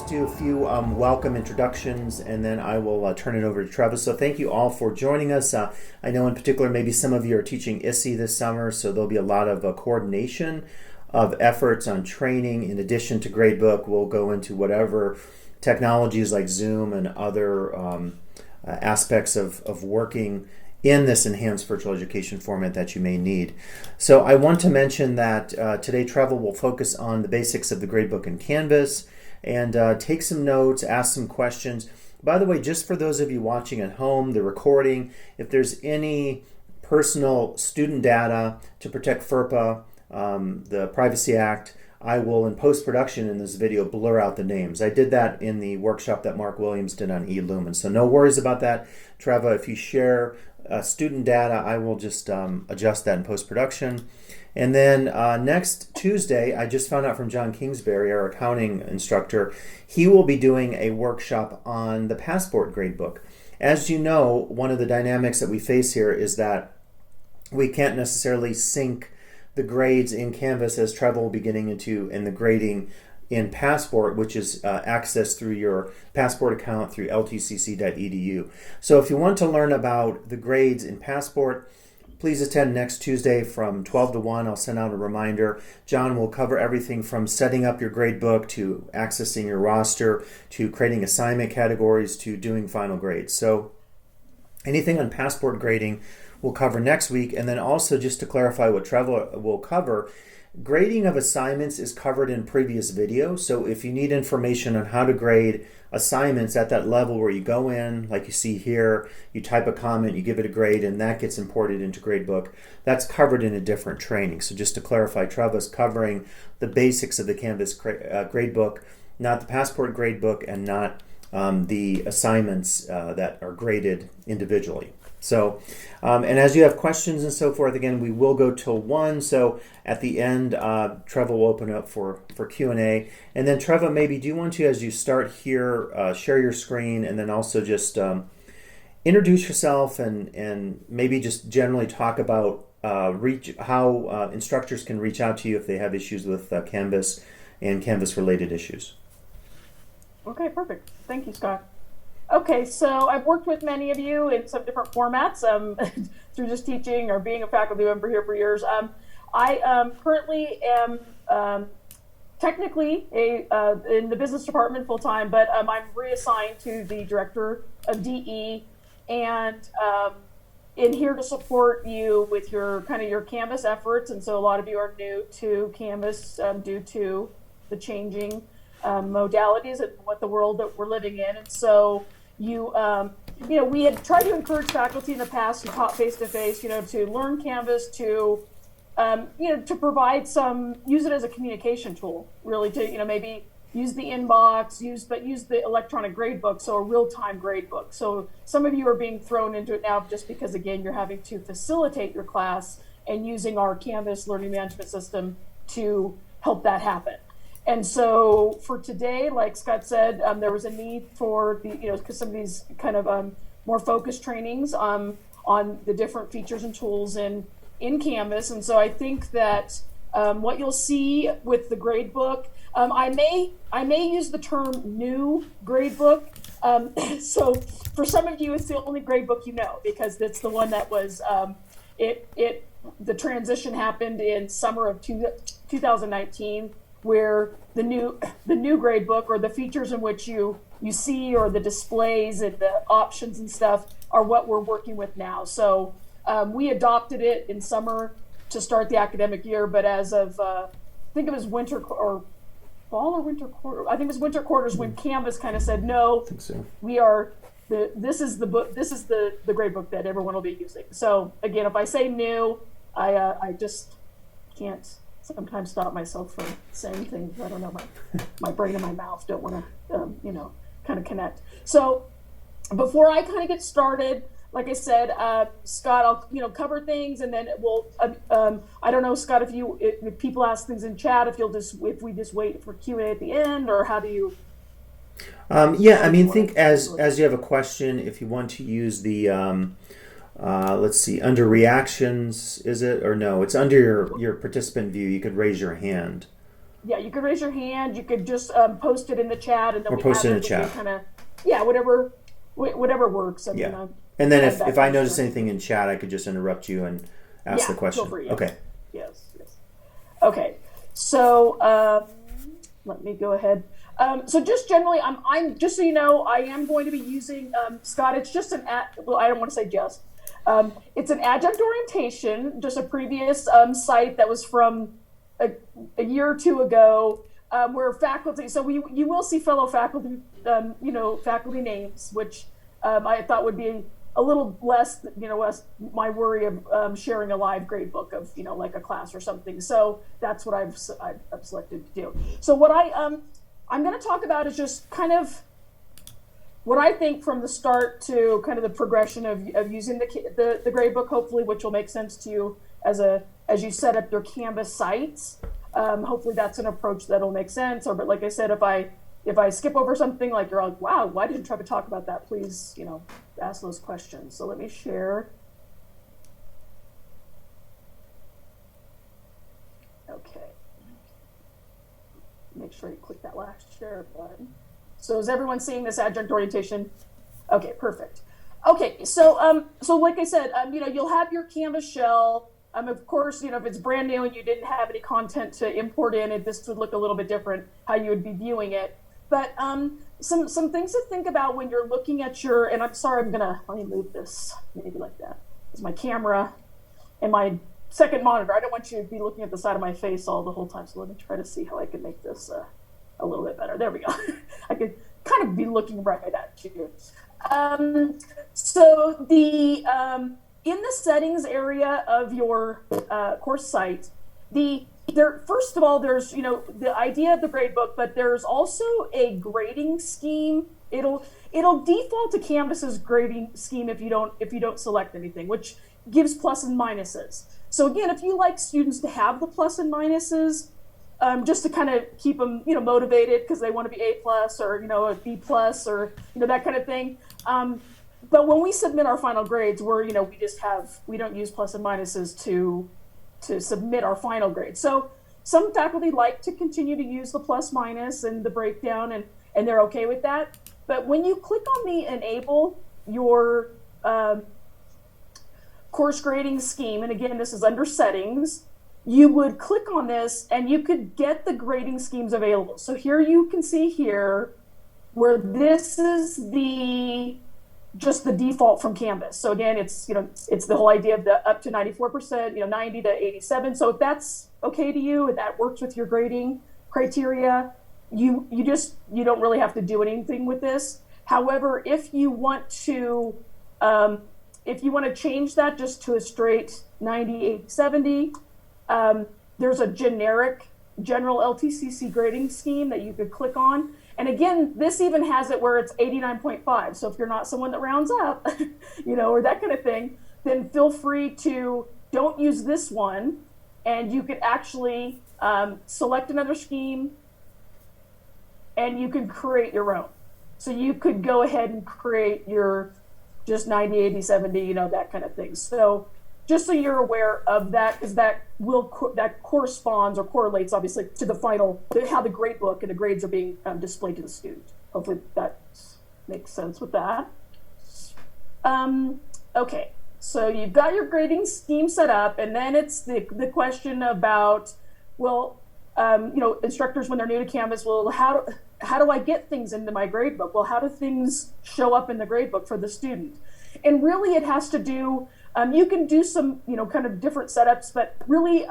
just do a few welcome introductions, and then I will turn it over to Treva. So thank you all for joining us. I know in particular maybe some of you are teaching ISSE this summer, so there'll be a lot of coordination of efforts on training. In addition to Gradebook, we'll go into whatever technologies like Zoom and other aspects of working in this enhanced virtual education format that you may need. So I want to mention that today Treva will focus on the basics of the Gradebook and Canvas and take some notes, ask some questions. By the way, just for those of you watching at home, the recording, if there's any personal student data to protect FERPA, the Privacy Act, I will, in post-production in this video, blur out the names. I did that in the workshop that Mark Williams did on eLumen. So no worries about that. Treva, if you share student data, I will just adjust that in post-production. And then next Tuesday, I just found out from John Kingsbury, our accounting instructor, he will be doing a workshop on the Passport Gradebook. As you know, one of the dynamics that we face here is that we can't necessarily sync the grades in Canvas, as Treva will be getting into, and the grading in Passport, which is accessed through your Passport account through ltcc.edu. So if you want to learn about the grades in Passport, please attend next Tuesday from 12 to 1. I'll send out a reminder. John will cover everything from setting up your gradebook to accessing your roster to creating assignment categories to doing final grades. So anything on Passport grading we'll cover next week. And then also, just to clarify what Treva will cover, grading of assignments is covered in previous videos. So if you need information on how to grade assignments at that level where you go in, like you see here, you type a comment, you give it a grade, and that gets imported into Gradebook, that's covered in a different training. So just to clarify, Treva's covering the basics of the Canvas Gradebook, not the Passport Gradebook, and not the assignments that are graded individually. So, and as you have questions and so forth, again, we will go till 1. So at the end, Treva will open up for Q&A. And then Treva, maybe do you want to, as you start here, share your screen and then also just introduce yourself and maybe just generally talk about how instructors can reach out to you if they have issues with Canvas and Canvas-related issues. Okay, perfect. Thank you, Scott. Okay, so I've worked with many of you in some different formats through just teaching or being a faculty member here for years. I currently am technically in the business department full time, but I'm reassigned to the director of DE, and in here to support you with your your Canvas efforts. And so a lot of you are new to Canvas due to the changing modalities and what the world that we're living in. And so we had tried to encourage faculty in the past who taught face-to-face, to learn Canvas, to provide use it as a communication tool, really, to, maybe use the inbox, use the electronic gradebook, so a real-time gradebook. So some of you are being thrown into it now just because, again, you're having to facilitate your class and using our Canvas learning management system to help that happen. And so for today, like Scott said, there was a need for because some of these kind of more focused trainings on the different features and tools in Canvas. And so I think that what you'll see with the gradebook, I may use the term new gradebook. So for some of you, it's the only gradebook you know, because it's the one that was the transition happened in summer of 2019. Where the new gradebook, or the features in which you see, or the displays and the options and stuff, are what we're working with now. So we adopted it in summer to start the academic year, but as of I think it was winter or fall or winter quarter. I think it was winter quarters when Canvas kind of said, no, I think so. This is the gradebook that everyone will be using. So again, if I say new, I just can't sometimes stop myself from saying things. I don't know, my brain and my mouth don't want to, kind of connect. So before I kind of get started, like I said, Scott, I'll cover things, and then we'll. I don't know, Scott, if people ask things in chat, if we just wait for Q&A at the end, or how do you? Yeah, I mean, think as you have a question, if you want to use the let's see, under reactions, is it, or no? It's under your participant view. You could raise your hand. yeah, you could raise your hand. You could just post it in the chat, and then Or we post have it in it. the chat. Kind of, yeah, whatever works. And, Yeah. And then if I notice anything in chat, I could just interrupt you and ask the question. Feel free, yes. Okay. Yes. Okay. So let me go ahead. So just generally, I'm just so you know, I am going to be using Scott. It's just well, I don't want to say just. It's an adjunct orientation, just a previous site that was from a year or two ago, where faculty. So you will see fellow faculty, faculty names, which I thought would be a little less, less my worry of sharing a live gradebook of, like a class or something. So that's what I've selected to do. So what I'm going to talk about is just kind of what I think from the start to kind of the progression of using the gradebook, hopefully, which will make sense to you as you set up your Canvas sites. Hopefully that's an approach that'll make sense. But like I said, if I skip over something, like you're like, wow, why didn't Treva talk about that? Please, ask those questions. So let me share. Okay. Make sure you click that last share button. So is everyone seeing this adjunct orientation? Okay, perfect. Okay, so like I said, you'll have your Canvas shell. Of course, if it's brand new and you didn't have any content to import in, this would look a little bit different how you would be viewing it. But some things to think about when you're looking at and I'm sorry, let me move this maybe like that. It's my camera and my second monitor. I don't want you to be looking at the side of my face all the whole time. So let me try to see how I can make this a little bit better. There we go. I could kind of be looking right at you. So in the settings area of your course site, first of all, there's the idea of the gradebook, but there's also a grading scheme. It'll default to Canvas's grading scheme if you don't select anything, which gives plus and minuses. So again, if you like students to have the plus and minuses, just to kind of keep them motivated because they want to be A plus or a B plus or that kind of thing. But when we submit our final grades, we don't use plus and minuses to submit our final grade. So some faculty like to continue to use the plus minus and the breakdown, and they're okay with that. But when you click on the enable your course grading scheme, and again, this is under settings, you would click on this and you could get the grading schemes available. So here you can see here where this is just the default from Canvas. So again, it's the whole idea of the up to 94%, 90 to 87. So if that's okay to you and that works with your grading criteria, you don't really have to do anything with this. However, if you want to change that just to a straight 90, 80, 70, there's a general LTCC grading scheme that you could click on. And again, this even has it where it's 89.5. So if you're not someone that rounds up, or that kind of thing, then feel free to don't use this one. And you could actually select another scheme and you can create your own. So you could go ahead and create your just 90, 80, 70, that kind of thing. So just so you're aware of that, because that corresponds or correlates obviously to how the gradebook and the grades are being displayed to the student. Hopefully that makes sense with that. Okay, so you've got your grading scheme set up, and then it's the question about, instructors when they're new to Canvas, how do I get things into my gradebook? Well, how do things show up in the gradebook for the student? And really it has to do, you can do some, kind of different setups, but really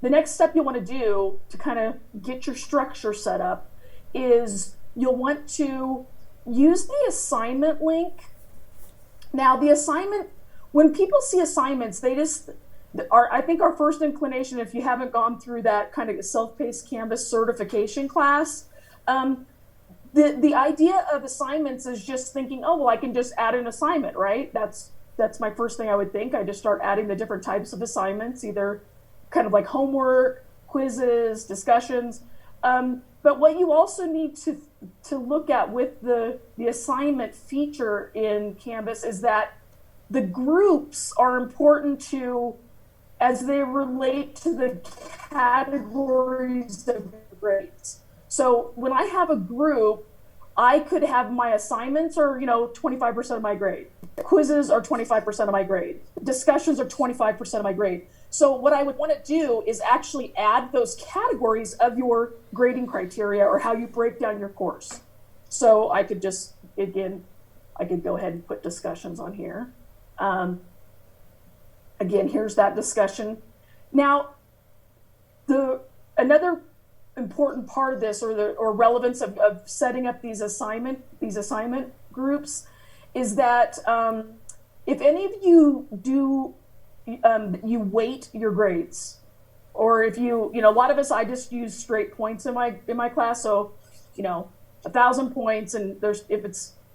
the next step you'll want to do to kind of get your structure set up is you'll want to use the assignment link. Now the assignment, when people see assignments, I think our first inclination, if you haven't gone through that kind of self-paced Canvas certification class, the idea of assignments is just thinking, I can just add an assignment, right? That's my first thing I would think. I just start adding the different types of assignments, either kind of like homework, quizzes, discussions. But what you also need to look at with the assignment feature in Canvas is that the groups are important as they relate to the categories of grades. So when I have a group, I could have my assignments are, 25% of my grade. Quizzes are 25% of my grade. Discussions are 25% of my grade. So what I would want to do is actually add those categories of your grading criteria or how you break down your course. So I could just, again, I could go ahead and put discussions on here. Again, here's that discussion. Now, another important part of this, or relevance of setting up these assignment groups, is that if any of you do you weight your grades, or if you a lot of us, I just use straight points in my class. So 1,000 points, and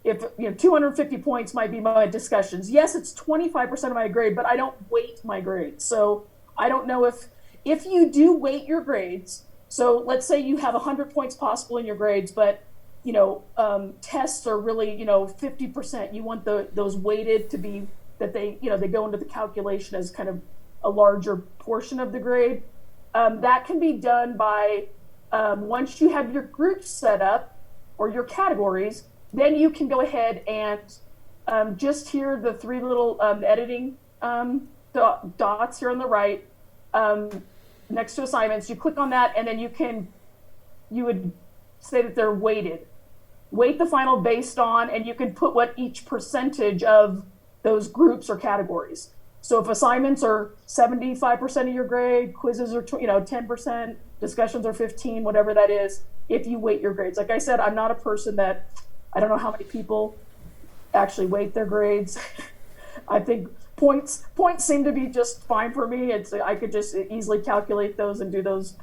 if 250 points might be my discussions. Yes, it's 25% of my grade, but I don't weight my grades. So I don't know if you do weight your grades. So let's say you have 100 points possible in your grades, but tests are really 50%. You want those weighted to be that they go into the calculation as kind of a larger portion of the grade. That can be done by once you have your groups set up or your categories, then you can go ahead and just here the three little editing dots here on the right. Next to assignments, you click on that, and then you would say that they're weighted. Weight the final based on, and you can put what each percentage of those groups or categories. So if assignments are 75% of your grade, quizzes are 10%, discussions are 15%, whatever that is, if you weight your grades. Like I said, I'm not a person that, I don't know how many people actually weight their grades. I think points seem to be just fine for me. I could just easily calculate those and do those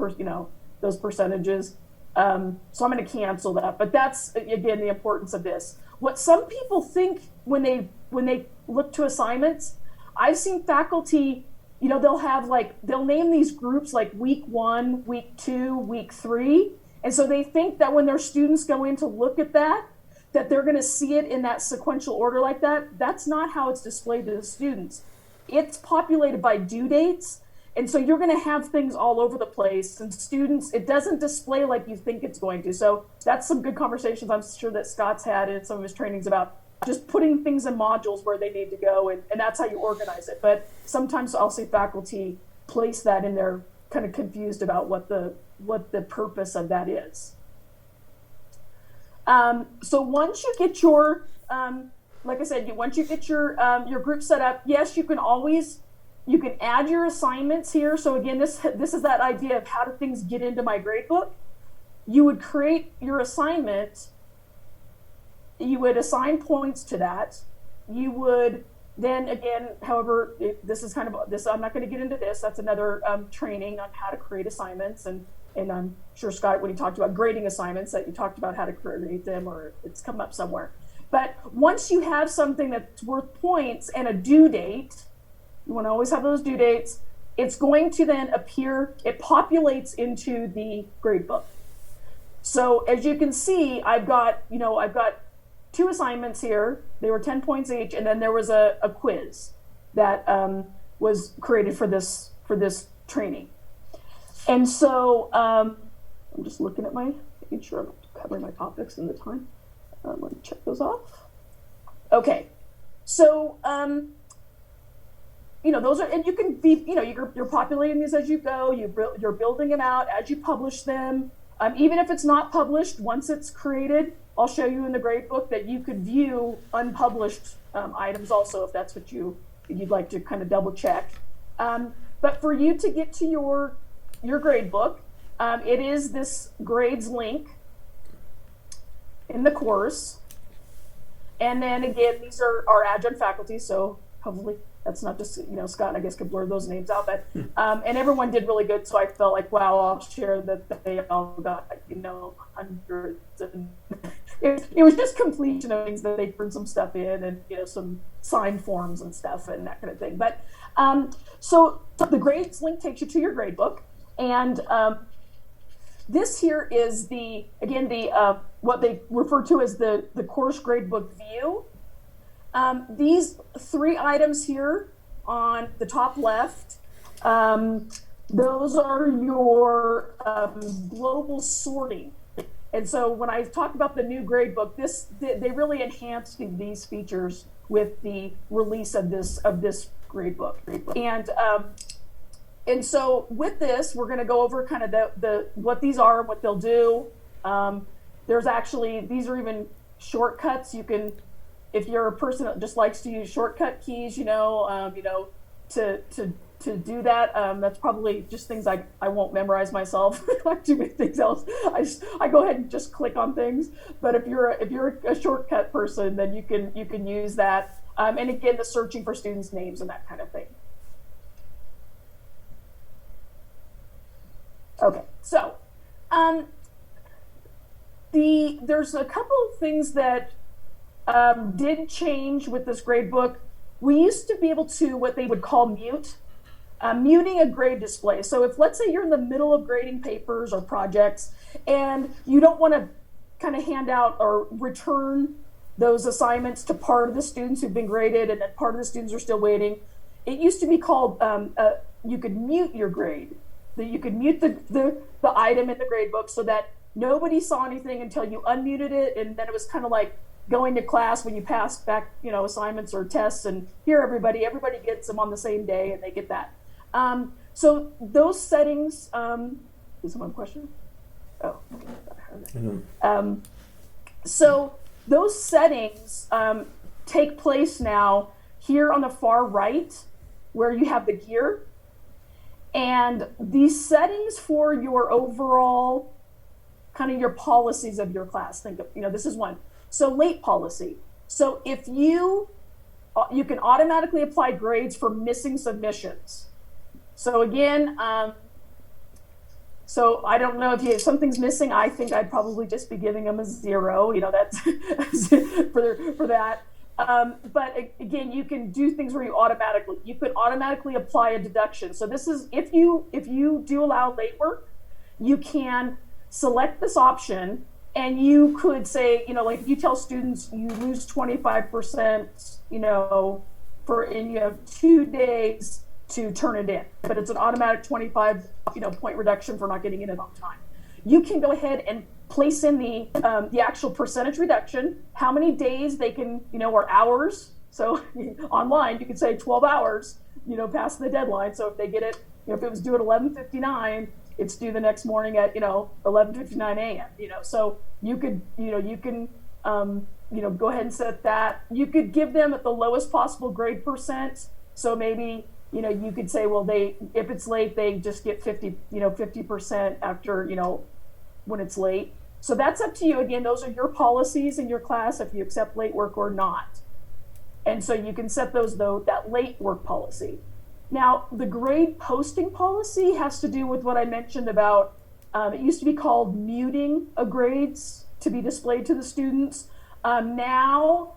those percentages. So I'm going to cancel that. But that's again the importance of this. What some people think when they look to assignments, I've seen faculty, they'll name these groups like week 1, week 2, week 3, and so they think that when their students go in to look at that they're going to see it in that sequential order like that. That's not how it's displayed to the students. It's populated by due dates. And so you're going to have things all over the place, and students, it doesn't display like you think it's going to. So that's some good conversations I'm sure that Scott's had in some of his trainings about just putting things in modules where they need to go. And that's how you organize it. But sometimes I'll see faculty place that in there kind of confused about what the purpose of that is. So once you get your, like I said, once you get your group set up, yes, you can add your assignments here. So again, this is that idea of how do things get into my gradebook. You would create your assignment. You would assign points to that. You would then again, however, this is kind of this. I'm not going to get into this. That's another training on how to create assignments, and I'm sure Scott, when he talked about grading assignments, that you talked about how to create them, or it's come up somewhere. But once you have something that's worth points and a due date, you want to always have those due dates, it's going to then appear, it populates into the gradebook. So as you can see, I've got 2 assignments here. They were 10 points each, and then there was a quiz that was created for this training. And so I'm just looking at making sure I'm covering my topics in the time. Let me check those off. Okay, so those are, and you can be, you're populating these as you go. You're building them out as you publish them. Even if it's not published, once it's created, I'll show you in the gradebook that you could view unpublished items also, if that's what you'd like to kind of double check. But for you to get to your gradebook, it is this grades link in the course. And then again, these are our adjunct faculty, so hopefully that's not just, Scott, I guess, could blur those names out, but, and everyone did really good. So I felt like, wow, I'll share that they all got, hundreds. And it was just completion of things that they turned some stuff in, and, some signed forms and stuff and that kind of thing. But, so the grades link takes you to your gradebook. And this here is what they refer to as the course gradebook view. These 3 items here on the top left, Those are your global sorting. And so when I talk about the new gradebook, they really enhanced these features with the release of this gradebook. And so with this, we're going to go over kind of the what these are and what they'll do. There's actually, these are even shortcuts. You can, if you're a person that just likes to use shortcut keys, to do that. That's probably just things I won't memorize myself. I do many things else. I go ahead and just click on things. But if you're a shortcut person, then you can use that. And again, the searching for students' names and that kind of thing. Okay, so there's a couple of things that did change with this gradebook. We used to be able to what they would call muting a grade display. So if, let's say, you're in the middle of grading papers or projects and you don't want to kind of hand out or return those assignments to part of the students who've been graded and then part of the students are still waiting, it used to be called, you could mute your grade. That you could mute the item in the gradebook so that nobody saw anything until you unmuted it, and then it was kind of like going to class when you passed back, assignments or tests, and here everybody gets them on the same day, and they get that. So those settings, is someone question? Oh, okay. So those settings take place now here on the far right, where you have the gear. And these settings for your overall, kind of your policies of your class, think of, this is one. So late policy. So if you can automatically apply grades for missing submissions. So again, so I don't know if something's missing. I think I'd probably just be giving them a 0. That's for that. But again, you can do things where you could automatically apply a deduction. So this is, if you do allow late work, you can select this option, and you could say, like if you tell students you lose 25%, and you have 2 days to turn it in, but it's an automatic 25, point reduction for not getting in it on time. You can go ahead and place in the actual percentage reduction, how many days they can, or hours. So online, you could say 12 hours, past the deadline. So if they get it, if it was due at 11:59, it's due the next morning at, 11:59 a.m. So you could, you can, go ahead and set that. You could give them at the lowest possible grade percent. So maybe, you could say, well, if it's late, they just get 50% after, when it's late. So that's up to you. Again, those are your policies in your class, if you accept late work or not. And so you can set those, though, that late work policy. Now, the grade posting policy has to do with what I mentioned about, it used to be called muting a grades to be displayed to the students. Now,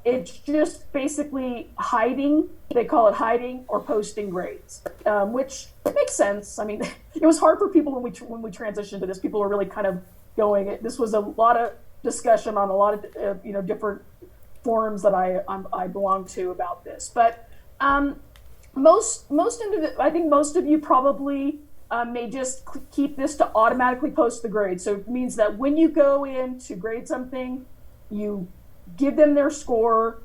it's just basically hiding. They call it hiding or posting grades, which makes sense. I mean, it was hard for people when we transitioned to this. People were really kind of going. This was a lot of discussion on a lot of different forums that I belong to about this. But I think most of you probably may just keep this to automatically post the grade. So it means that when you go in to grade something, you give them their score,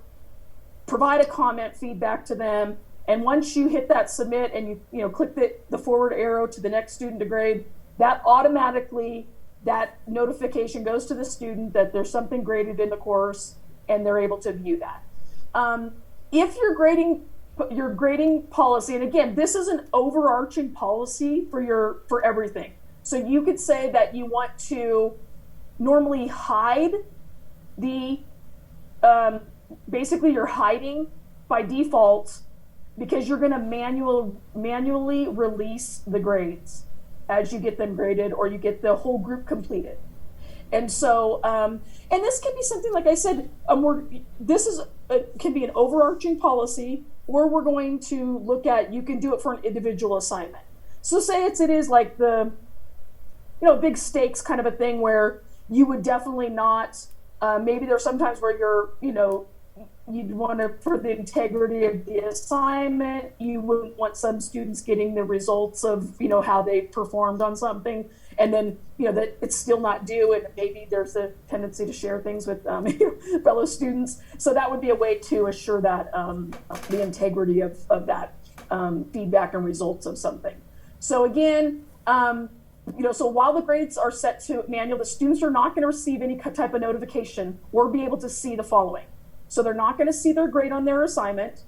provide a comment, feedback to them, and once you hit that submit and you click the forward arrow to the next student to grade, that automatically, that notification goes to the student that there's something graded in the course, and they're able to view that. If your grading policy, and again, this is an overarching policy for everything. So you could say that you want to normally hide basically you're hiding by default because you're going to manually release the grades as you get them graded or you get the whole group completed. And so, and this can be something, like I said, can be an overarching policy, or we're going to look at, you can do it for an individual assignment. So say it is like the, big stakes kind of a thing where you would definitely not, maybe there's sometimes where you'd want to, for the integrity of the assignment, you wouldn't want some students getting the results of, how they performed on something, and then, that it's still not due, and maybe there's a tendency to share things with fellow students. So that would be a way to assure that the integrity of that feedback and results of something. So again, so while the grades are set to manual, the students are not going to receive any type of notification or be able to see the following. So they're not going to see their grade on their assignment.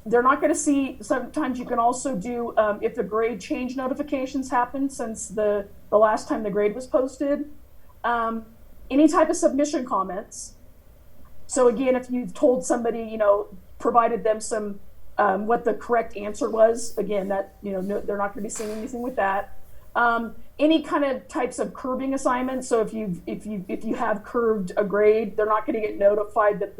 They're not going to see, sometimes you can also do, if the grade change notifications happen since the last time the grade was posted, any type of submission comments. So again, if you've told somebody, provided them some, what the correct answer was, again, that, no, they're not going to be seeing anything with that. Any kind of types of curving assignments. So if you have curved a grade, they're not going to get notified that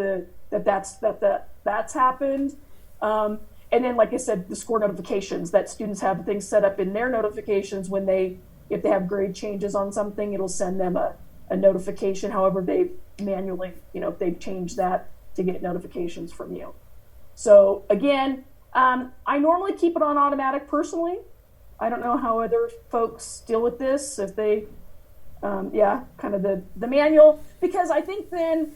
that's happened. And then, like I said, the score notifications, that students have things set up in their notifications when if they have grade changes on something, it'll send them a notification. However, they manually, if they've changed that, to get notifications from you. So again, I normally keep it on automatic personally. I don't know how other folks deal with this, if they, kind of the manual, because I think then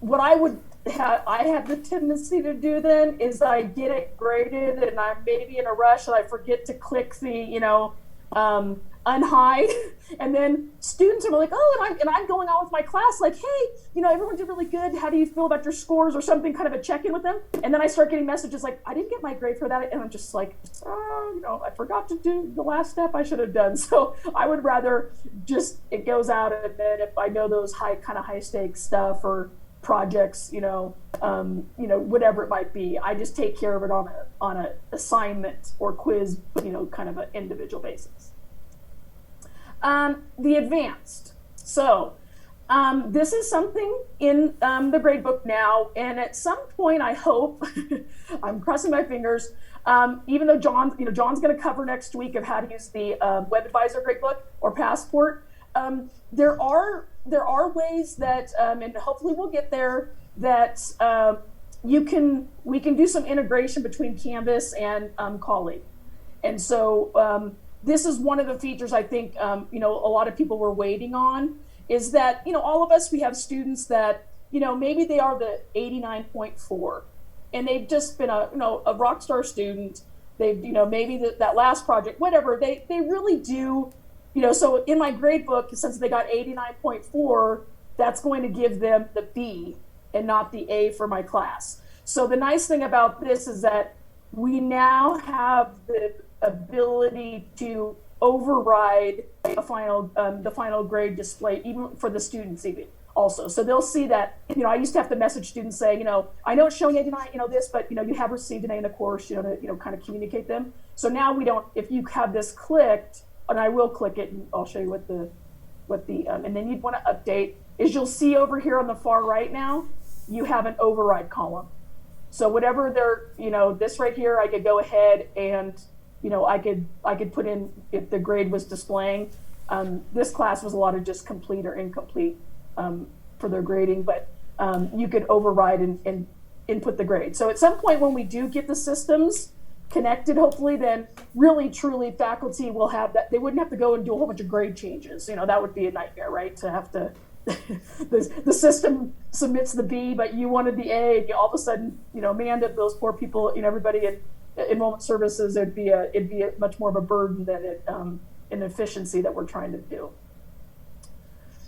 what I have the tendency to do then is I get it graded and I'm maybe in a rush and I forget to click the, unhide, and then students are like, oh, and I'm going on with my class like, hey, everyone did really good. How do you feel about your scores, or something, kind of a check-in with them. And then I start getting messages like, I didn't get my grade for that, and I'm just like, I forgot to do the last step I should have done. So I would rather just it goes out, and then if I know those high stakes stuff or projects, whatever it might be, I just take care of it on a assignment or quiz, kind of an individual basis. The advanced. So this is something in the gradebook now, and at some point, I hope, I'm crossing my fingers, even though John's going to cover next week of how to use the Web Advisor gradebook or Passport. There are ways that, and hopefully we'll get there, that we can do some integration between Canvas and Colleague. And so this is one of the features I think, a lot of people were waiting on, is that, all of us, we have students that, maybe they are the 89.4 and they've just been a rock star student. They've, maybe that last project, whatever, they really do, so in my grade book, since they got 89.4, that's going to give them the B and not the A for my class. So the nice thing about this is that we now have the ability to override the final grade display, even for the students even also. So they'll see that, I used to have to message students saying, I know it's showing 89, this, but you have received an A in the course, to kind of communicate them. So now we don't, if you have this clicked, and I will click it and I'll show you what the and then you'd want to update, is you'll see over here on the far right now, you have an override column. So whatever they're, this right here, I could go ahead and, I could put in if the grade was displaying. This class was a lot of just complete or incomplete for their grading, but you could override and input the grade. So at some point when we do get the systems connected, hopefully, then really, truly faculty will have that. They wouldn't have to go and do a whole bunch of grade changes. That would be a nightmare, right? To have to, the system submits the B, but you wanted the A, and you all of a sudden, man, if those poor people, everybody in enrollment services, it'd be a much more of a burden than an efficiency that we're trying to do.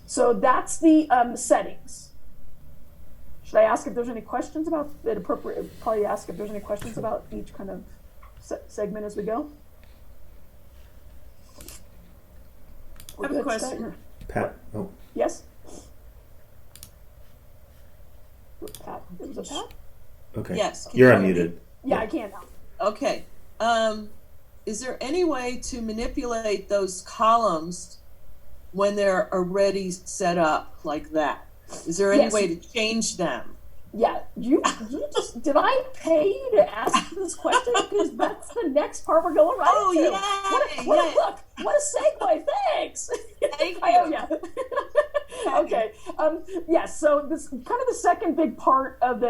So that's the settings. Should I ask if there's any questions about it? Appropriate, probably ask if there's any questions about each kind of segment as we go. I have a question. Pat? Oh. Yes? Pat? It was a Pat? Okay. Yes. You're unmuted. Yeah, I can now. Okay. Is there any way to manipulate those columns when they're already set up like that? Is there any way to change them? Yeah, you just, did I pay you to ask this question? Because that's the next part we're going right into. Yeah. What a segue, thanks. Thank you. Yeah. Okay. Yes. So this kind of the second big part of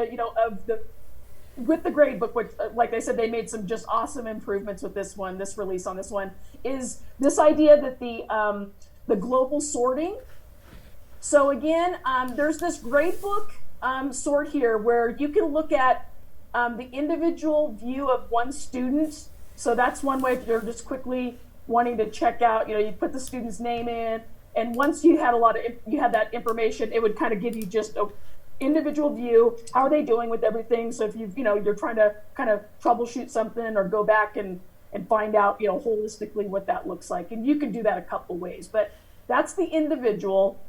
with the gradebook, which, like I said, they made some just awesome improvements with this release on this one, is this idea that the global sorting. So again, there's this gradebook sort here where you can look at the individual view of one student. So that's one way if you're just quickly wanting to check out, you put the student's name in, and once you had that information, it would kind of give you just a individual view. How are they doing with everything? So if you're trying to kind of troubleshoot something or go back and find out, holistically what that looks like. And you can do that a couple ways, but that's the individual.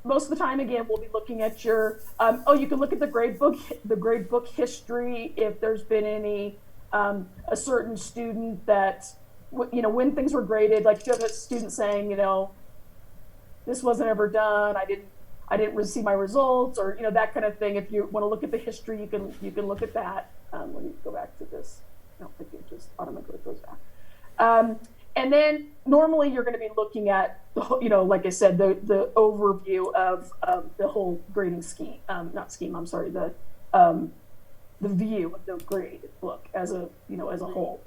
Most of the time, again, we'll be looking at your, you can look at the gradebook history, if there's been any, a certain student that, when things were graded, like if you have a student saying, this wasn't ever done, I didn't receive my results, or that kind of thing. If you want to look at the history, you can look at that. Let me go back to this. No, I think it just automatically goes back. And then normally you're going to be looking at like I said, the overview of the whole grading scheme. The view of the grade book as a whole.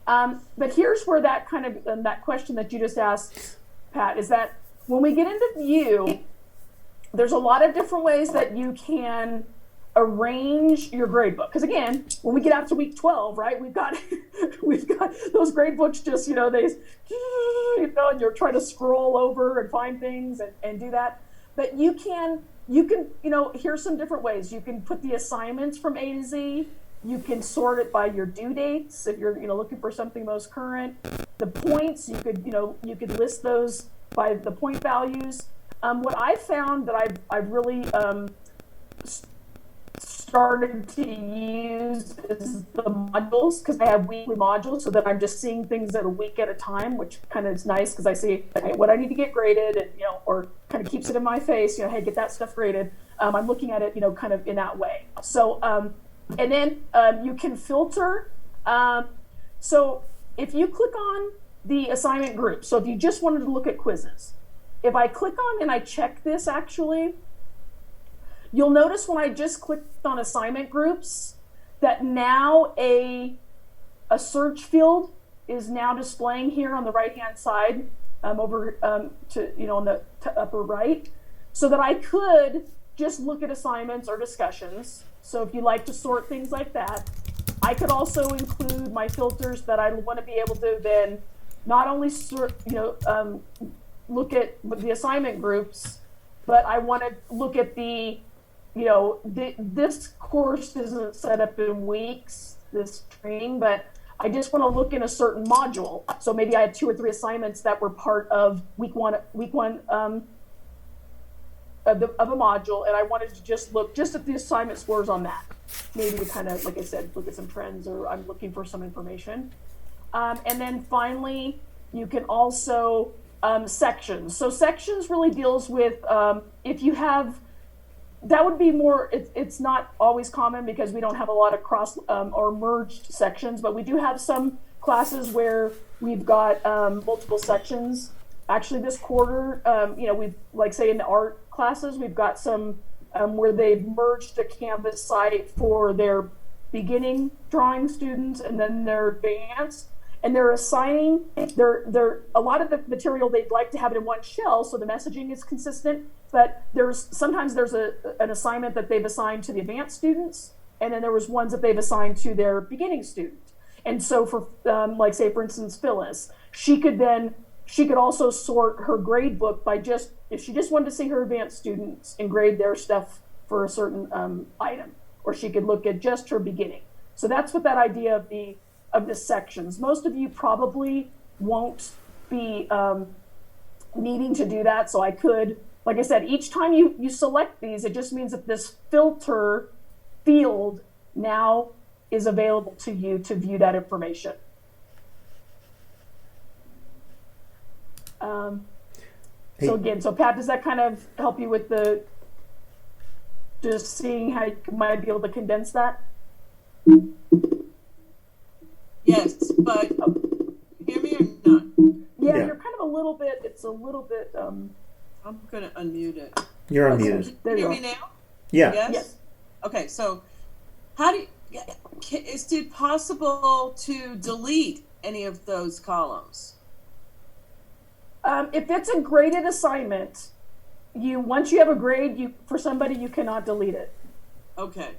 But here's where that kind of that question that you just asked, Pat, is that when we get into view, there's a lot of different ways that you can arrange your grade book. Because again, when we get out to week 12, right, we've got those grade books just, and you're trying to scroll over and find things and do that. But you can, here's some different ways. You can put the assignments from A to Z. You can sort it by your due dates if you're, looking for something most current. The points, you could list those by the point values. What I found that I've really started to use is the modules, because I have weekly modules, so that I'm just seeing things at a week at a time, which kind of is nice because I see, okay, what I need to get graded, and or kind of keeps it in my face, hey, get that stuff graded. I'm looking at it, kind of in that way. So, and then you can filter. So if you click on the assignment group, so if you just wanted to look at quizzes, if I click on and I check this, actually, you'll notice when I just clicked on assignment groups that now a search field is now displaying here on the right-hand side, over to on the upper right, so that I could just look at assignments or discussions. So if you like to sort things like that, I could also include my filters that I want to be able to then not only sort, look at the assignment groups, but I want to look at the, this course isn't set up in weeks, this training, but I just want to look in a certain module. So maybe I had 2 or 3 assignments that were part of week one of a module, and I wanted to just look just at the assignment scores on that, maybe to kind of, like I said, look at some trends, or I'm looking for some information. And then finally, you can also sections. So sections really deals with if you have, that would be more, it's not always common because we don't have a lot of cross or merged sections, but we do have some classes where we've got multiple sections. Actually, this quarter, we've, like say in the art classes, we've got some where they've merged the Canvas site for their beginning drawing students and then their advanced. And they're assigning, they're a lot of the material, they'd like to have it in one shell so the messaging is consistent, but sometimes there's an assignment that they've assigned to the advanced students, and then there was ones that they've assigned to their beginning student. And so for, like say for instance, Phyllis, she could also sort her grade book by just, if she just wanted to see her advanced students and grade their stuff for a certain item, or she could look at just her beginning. So that's what that idea of the sections. Most of you probably won't be needing to do that. So I could, like I said, each time you select these, it just means that this filter field now is available to you to view that information. So again, so Pat, does that kind of help you with just seeing how you might be able to condense that? Yes, but hear me or not? Yeah, you're kind of it's a little bit I'm gonna unmute it. You're Okay. unmuted. There you Hear are. me now? Yeah. Yes? Yes. Okay, so how do you, is it possible to delete any of those columns? If it's a graded assignment, once you have a grade, for somebody, you cannot delete it. Okay.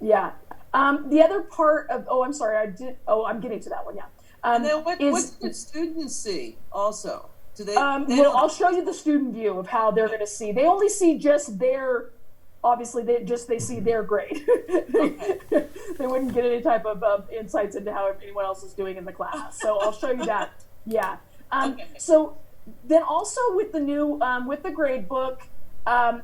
Yeah. The other part of, I'm sorry, I'm getting to that one, yeah. And then what do students see also? Do they, well, I'll show you the student view of how they're going to see. They only see just obviously they see their grade. They wouldn't get any type of insights into how anyone else is doing in the class. So I'll show you that. Yeah. So then also with the new, with the grade book,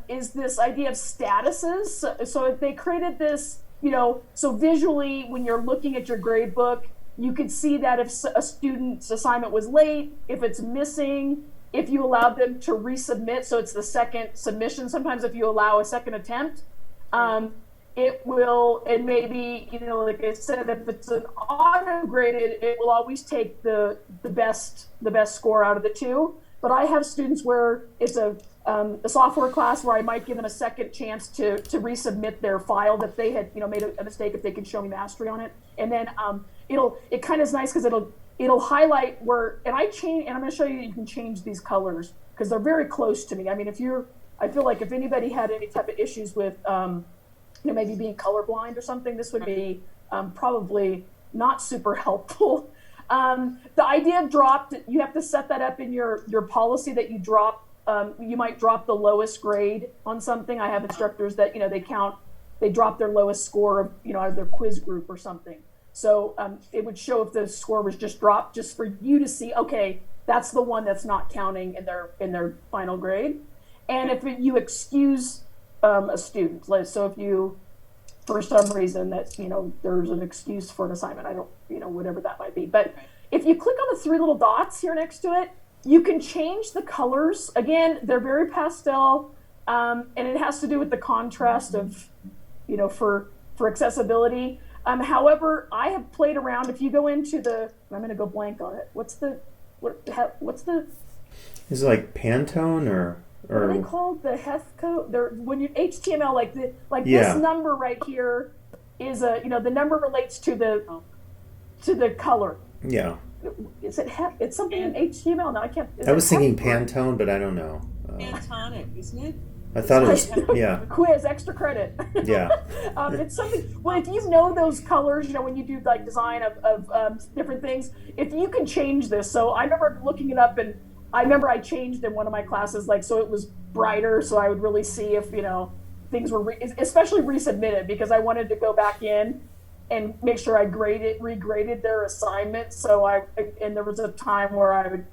is this idea of statuses. So if they created this, so visually when you're looking at your grade book, you could see that if a student's assignment was late, if it's missing, if you allow them to resubmit, so it's the second submission. Sometimes if you allow a second attempt, it will, and maybe, like I said, if it's an auto graded, it will always take the best score out of the two. But I have students where it's a software class where I might give them a second chance to resubmit their file that they had, made a mistake, if they could show me mastery on it. And then it kind of is nice because it'll highlight where, and I'm going to show you can change these colors because they're very close to me. I mean, I feel like if anybody had any type of issues with, maybe being colorblind or something, this would be probably not super helpful. The idea of dropped, you have to set that up in your policy that you drop. You might drop the lowest grade on something. I have instructors that, they drop their lowest score of, out of their quiz group or something. So it would show if the score was just dropped, just for you to see, okay, that's the one that's not counting in their final grade. And if you excuse a student, so if you, for some reason that, there's an excuse for an assignment, I don't, whatever that might be. But if you click on the three little dots here next to it, you can change the colors. Again, they're very pastel, and it has to do with the contrast of, for accessibility. However, I have played around. If you go into I'm going to go blank on it. What's the? Is it like Pantone or? What are they called? The Heth code. When you HTML, this number right here is the number relates to the color. Yeah. Is it It's something in HTML. No, I can't. I was thinking Pantone, but I don't know. Pantonic, isn't it? I thought it was, yeah. Quiz, extra credit. Yeah. It's something, well, if you know those colors, when you do like design of different things, if you can change this. So I remember looking it up, and I remember I changed in one of my classes, so it was brighter, so I would really see if, things were, especially resubmitted, because I wanted to go back in and make sure I regraded their assignment. So and there was a time where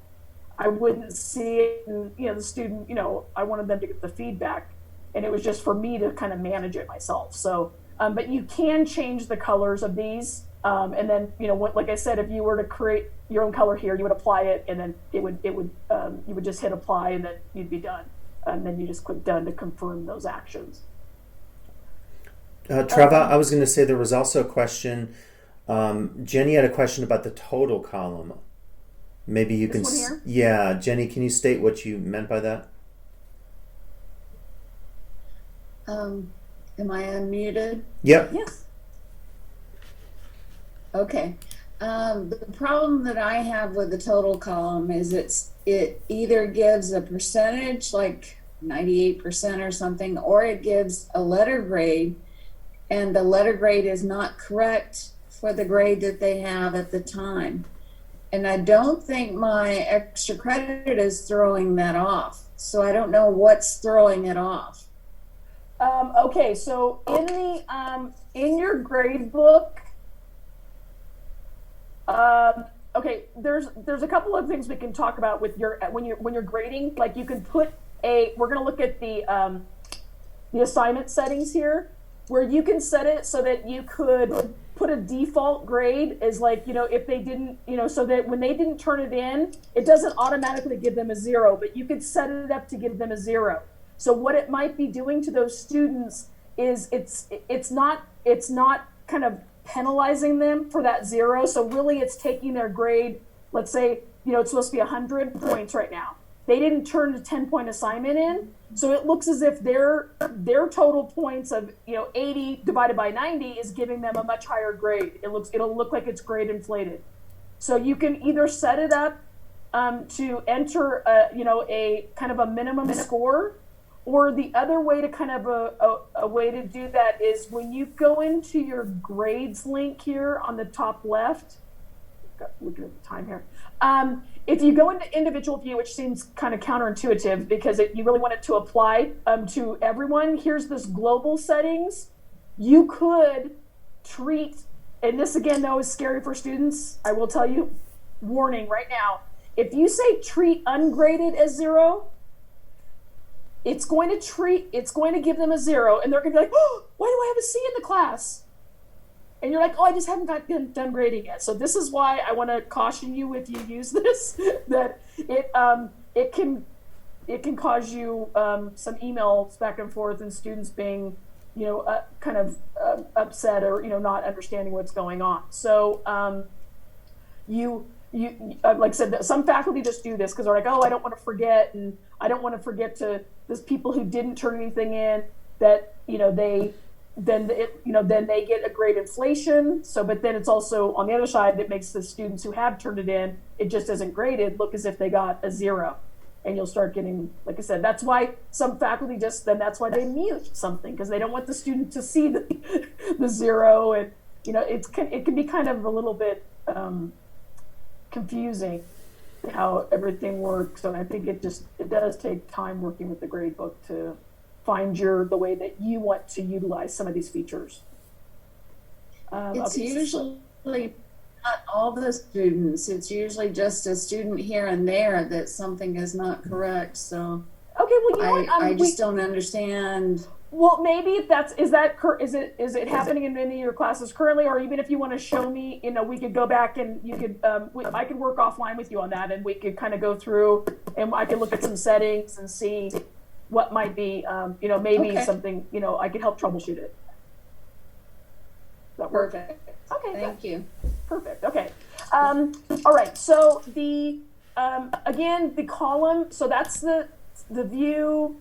I wouldn't see it, and the student, I wanted them to get the feedback, and it was just for me to kind of manage it myself. So, but you can change the colors of these, and then like I said, if you were to create your own color here, you would apply it, and then you would just hit apply, and then you'd be done, and then you just click done to confirm those actions. Treva, I was going to say there was also a question. Jenny had a question about the total column. Maybe you This one here? Yeah, Jenny, can you state what you meant by that? Am I unmuted? Yep. Yes. Okay. The problem that I have with the total column is it either gives a percentage, like 98% or something, or it gives a letter grade, and the letter grade is not correct for the grade that they have at the time. And I don't think my extra credit is throwing that off. So I don't know what's throwing it off. Okay, so in your grade book, okay, there's a couple of things we can talk about with when you're grading. Like you can put we're going to look at the assignment settings here, where you can set it so that you could put a default grade as if they didn't, so that when they didn't turn it in, it doesn't automatically give them a 0, but you could set it up to give them a 0. So what it might be doing to those students is it's not kind of penalizing them for that 0. So really it's taking their grade, let's say, it's supposed to be 100 points right now. they didn't turn a 10-point assignment in. So it looks as if their total points of 80 divided by 90 is giving them a much higher grade. It'll look like it's grade inflated. So you can either set it up to enter a kind of a minimum score, or the other way to kind of a way to do that is when you go into your grades link here on the top left. Looking at the time here. If you go into individual view, which seems kind of counterintuitive because you really want it to apply to everyone, here's this global settings. You could treat, and this again though is scary for students, I will tell you, warning right now, if you say treat ungraded as 0, it's going to give them a 0, and they're going to be like, oh, why do I have a C in the class? And you're like, oh, I just haven't done grading yet. So this is why I want to caution you if you use this, that it can cause you some emails back and forth and students being, kind of upset or not understanding what's going on. So you like I said, some faculty just do this because they're like, oh, I don't want to forget, and I don't want to forget to those people who didn't turn anything in that then they get a grade inflation. So, but then it's also on the other side that makes the students who have turned it in, it just isn't graded, look as if they got a 0. And you'll start getting, like I said, that's why some faculty that's why they mute something, because they don't want the student to see the 0. And, it can be kind of a little bit confusing how everything works. And I think it does take time working with the gradebook to find the way that you want to utilize some of these features. It's usually not all the students. It's usually just a student here and there that something is not correct. So okay, well, I just don't understand. Well, maybe is it happening in any of your classes currently, or even if you want to show me, we could go back and you could I could work offline with you on that, and we could kind of go through and I could look at some settings and see what might be, maybe okay. something, I could help troubleshoot it. That work? Perfect. Okay. Thank you. Perfect. Okay. All right. So again, the column, so that's the view.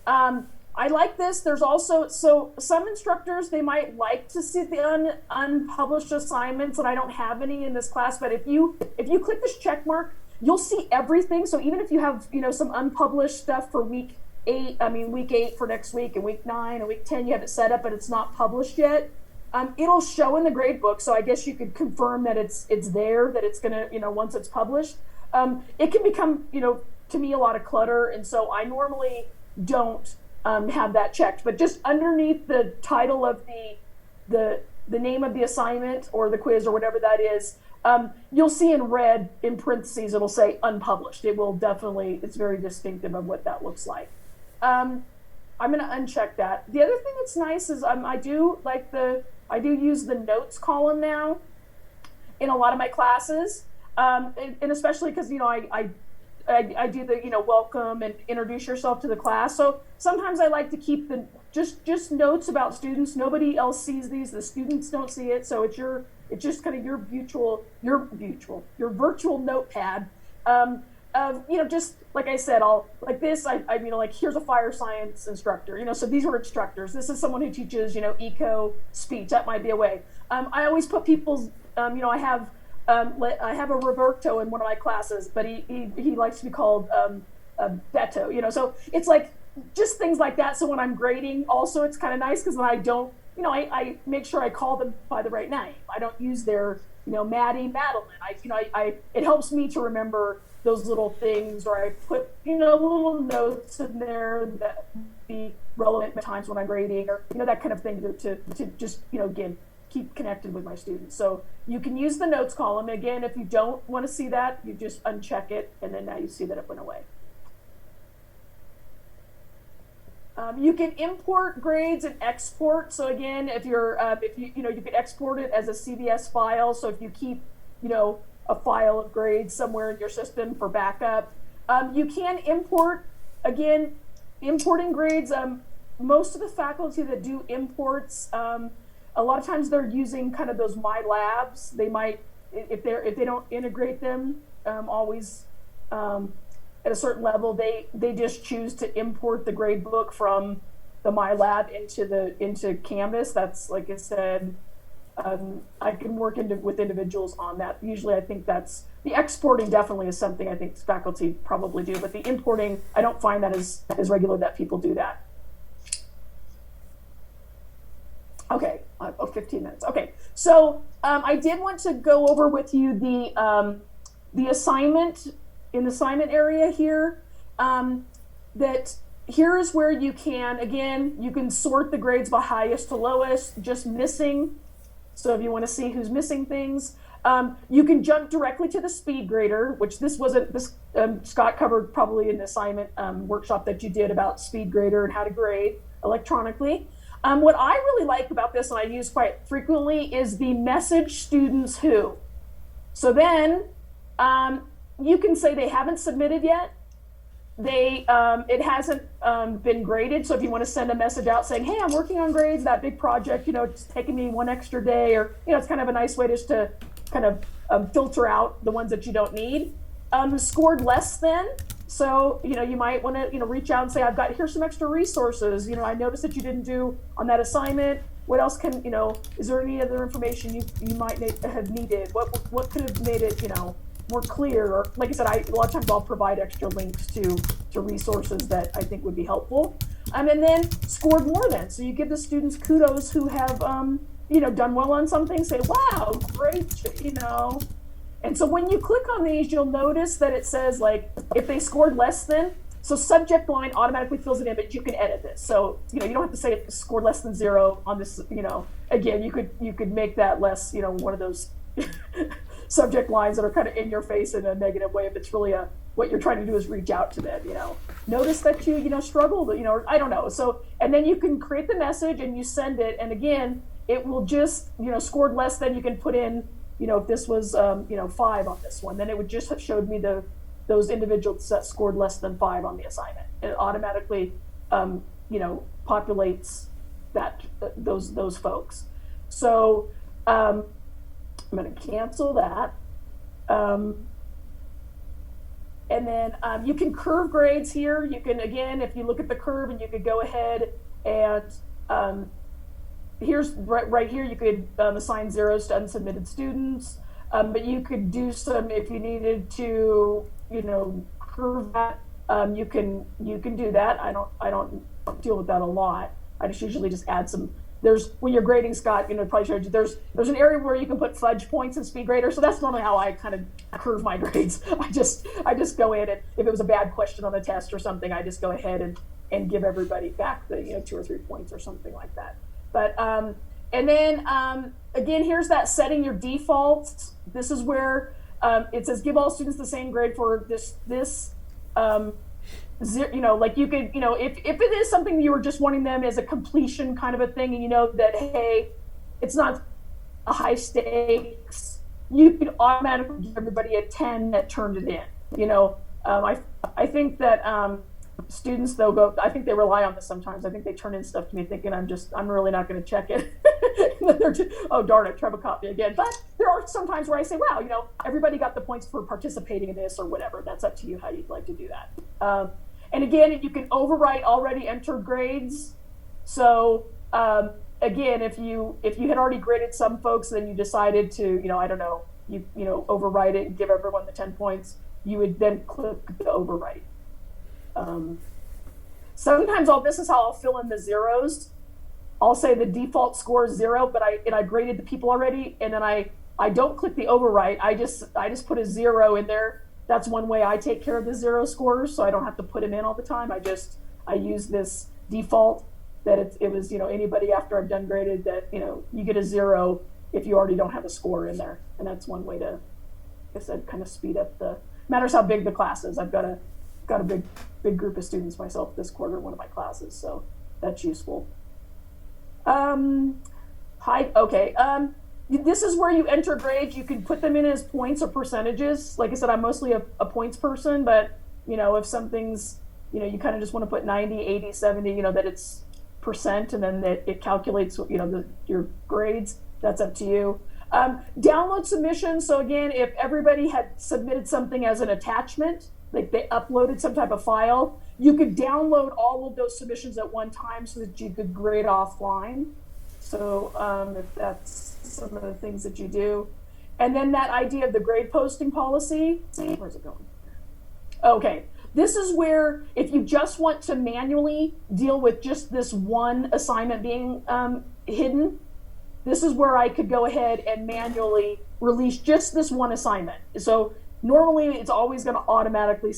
I like this. There's also, so some instructors, they might like to see the unpublished assignments, and I don't have any in this class, but if you click this check mark, you'll see everything. So even if you have, some unpublished stuff for week 8 for next week, and week 9 and week 10, you have it set up, but it's not published yet. It'll show in the gradebook. So I guess you could confirm that it's there, that it's going to, once it's published. It can become, to me, a lot of clutter. And so I normally don't have that checked, but just underneath the title of the name of the assignment or the quiz or whatever that is, you'll see in red in parentheses, it'll say unpublished. It will definitely, it's very distinctive of what that looks like. I'm going to uncheck that. The other thing that's nice is I do use the notes column now in a lot of my classes. And especially because, I do the, welcome and introduce yourself to the class. So sometimes I like to keep the just notes about students. Nobody else sees these. The students don't see it. So it's just kind of your virtual notepad of, just like I said, here's a fire science instructor, so these are instructors. This is someone who teaches, eco speech. That might be a way. I always put people's, I have a Roberto in one of my classes, but he likes to be called Beto, so it's like just things like that. So when I'm grading also, it's kind of nice because then I don't, I make sure I call them by the right name. I don't use their, Maddie, Madeline. It helps me to remember those little things, or I put, little notes in there that be relevant at times when I'm grading, or, that kind of thing to just, again, keep connected with my students. So you can use the notes column. Again, if you don't want to see that, you just uncheck it, and then now you see that it went away. You can import grades and export. So again, if you could export it as a CVS file. So if you keep, a file of grades somewhere in your system for backup, you can import. Again, importing grades. Most of the faculty that do imports, a lot of times they're using kind of those My Labs. They might, if they don't integrate them, always. at a certain level, they just choose to import the gradebook from the MyLab into Canvas. That's, like I said, I can work with individuals on that. Usually I think that's, the exporting definitely is something I think faculty probably do, but the importing, I don't find that as regular that people do that. Okay, 15 minutes. Okay, so I did want to go over with you the assignment, in the assignment area here, that here is where you can, again, you can sort the grades by highest to lowest, just missing. So if you want to see who's missing things, you can jump directly to the speed grader, which this wasn't, Scott covered probably in the assignment workshop that you did about speed grader and how to grade electronically. What I really like about this, and I use quite frequently, is the message students who. So then you can say they haven't submitted yet. It hasn't been graded. So if you want to send a message out saying, hey, I'm working on grades, that big project, it's taking me one extra day, or, it's kind of a nice way just to kind of filter out the ones that you don't need. Scored less than. So, you might want to, reach out and say, here's some extra resources. I noticed that you didn't do on that assignment. What else can, is there any other information you might have needed? What could have made it, more clear? Or, like I said, a lot of times I'll provide extra links to resources that I think would be helpful. And then scored more than. So you give the students kudos who have, done well on something, say, wow, great, And so when you click on these, you'll notice that it says, like, if they scored less than, so subject line automatically fills it in, but you can edit this. So, you don't have to say it scored less than 0 on this, again, you could make that less, one of those subject lines that are kind of in your face in a negative way. If it's really what you're trying to do is reach out to them, notice that you struggled, I don't know. So, and then you can create the message and you send it. And again, it will just, scored less than, you can put in, if this was, 5 on this one, then it would just have showed me those individuals that scored less than 5 on the assignment. It automatically, populates those folks. So I'm going to cancel that. And then you can curve grades here. You can, again, if you look at the curve, and you could go ahead and here's right here, you could assign zeros to unsubmitted students, but you could do some, if you needed to, curve that, you can do that. I don't deal with that a lot. I just usually just add some. When you're grading, Scott, probably showed you, there's an area where you can put fudge points in speed grader. So that's normally how I kind of curve my grades. I just go in, and if it was a bad question on the test or something, I just go ahead and give everybody back the 2 or 3 points or something like that. But, and then, again, here's that setting your defaults. This is where it says give all students the same grade for this, like you could, if it is something you were just wanting them as a completion kind of a thing, and that, hey, it's not a high stakes, you could automatically give everybody a 10 that turned it in. I think that, students, though, I think they rely on this sometimes. I think they turn in stuff to me thinking I'm really not going to check it. Oh, darn it, Treva caught me again. But there are some times where I say, wow, everybody got the points for participating in this or whatever. That's up to you how you'd like to do that. And again, you can overwrite already entered grades. So again, if you had already graded some folks, then you decided to, I don't know, overwrite it and give everyone the 10 points, you would then click the overwrite. Sometimes this is how I'll fill in the zeros. I'll say the default score is 0, but I graded the people already, and then I don't click the overwrite. I just put a 0 in there. That's one way I take care of the 0 scores, so I don't have to put them in all the time. I use this default that it was anybody after I've done graded that you get a 0 if you already don't have a score in there, and that's one way to, like I said, kind of speed up matters how big the class is. I've got a big group of students myself this quarter in one of my classes, so that's useful. This is where you enter grades. You can put them in as points or percentages. Like I said, I'm mostly a points person, but if something's you kind of just want to put 90, 80, 70, that it's percent, and then that it calculates your grades. That's up to you. Download submissions. So again, if everybody had submitted something as an attachment, like they uploaded some type of file, you could download all of those submissions at one time so that you could grade offline. So if that's some of the things that you do. And then that idea of the grade posting policy, where's it going? Okay, this is where if you just want to manually deal with just this one assignment being hidden, this is where I could go ahead and manually release just this one assignment. So normally it's always going to automatically,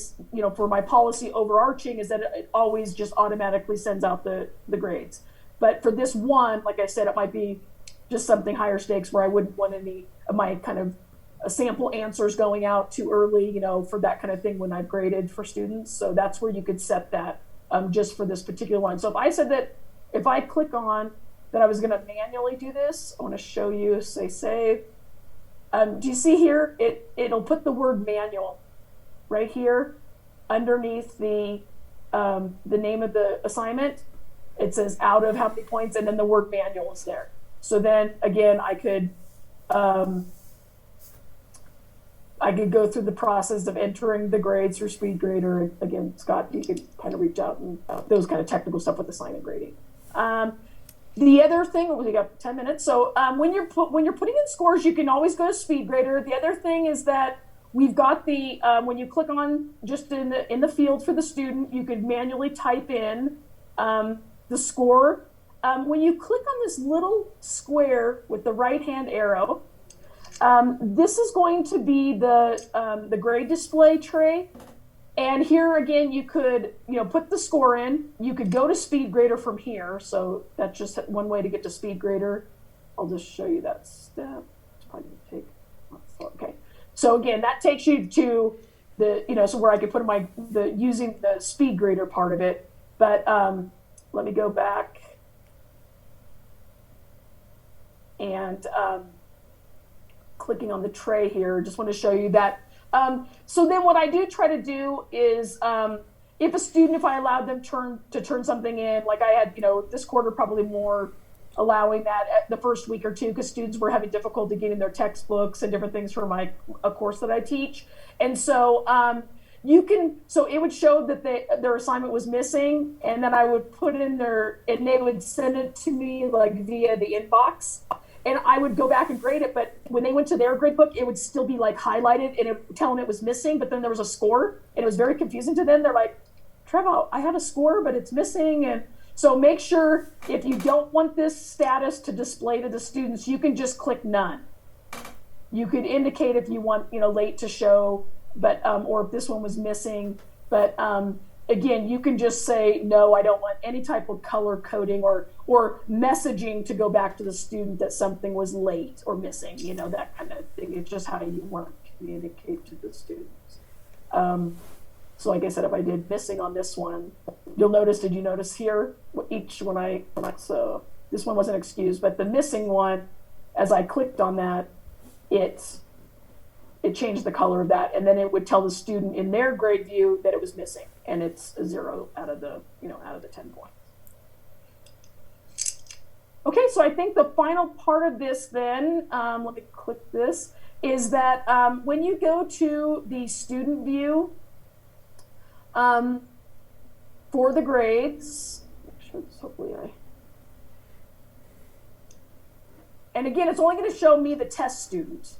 for my policy overarching is that it always just automatically sends out the grades. But for this one, like I said, it might be just something higher stakes where I wouldn't want any of my kind of sample answers going out too early, for that kind of thing when I've graded for students. So that's where you could set that just for this particular one. So if I said that, if I click on that I was going to manually do this, I want to show you, say save. Do you see here? It'll put the word manual right here underneath the name of the assignment. It says out of how many points, and then the word manual is there. So then again, I could go through the process of entering the grades through SpeedGrader. And again, Scott, you could kind of reach out and those kind of technical stuff with assignment grading. The other thing, we got 10 minutes. So when you're putting in scores, you can always go to SpeedGrader. The other thing is that we've got the when you click on just in the field for the student, you could manually type in the score. When you click on this little square with the right-hand arrow, this is going to be the grade display tray. And here again, you could put the score in. You could go to SpeedGrader from here. So that's just one way to get to SpeedGrader. I'll just show you that step. It's probably going to take. Okay. So again, that takes you to so where I could put in using the SpeedGrader part of it. But let me go back. And clicking on the tray here, just want to show you that. So then what I do try to do is if I allowed them to turn something in, like I had, this quarter probably more allowing that at the first week or two because students were having difficulty getting their textbooks and different things for a course that I teach. And so so it would show that their assignment was missing, and then I would put it in and they would send it to me like via the inbox. And I would go back and grade it, but when they went to their gradebook, it would still be like highlighted and it tell them it was missing, but then there was a score, and it was very confusing to them. They're like, Treva, I have a score, but it's missing. And so make sure if you don't want this status to display to the students, you can just click none. You could indicate if you want, late to show, but or if this one was missing. But again, you can just say, no, I don't want any type of color coding or messaging to go back to the student that something was late or missing, that kind of thing. It's just how you want to communicate to the students. So like I said, if I did missing on this one, did you notice here, so this one wasn't excused, but the missing one, as I clicked on that, it changed the color of that, and then it would tell the student in their grade view that it was missing, and it's a 0 out of the 10 points. Okay, so I think the final part of this then, let me click this, is that when you go to the student view for the grades, and again, it's only going to show me the test student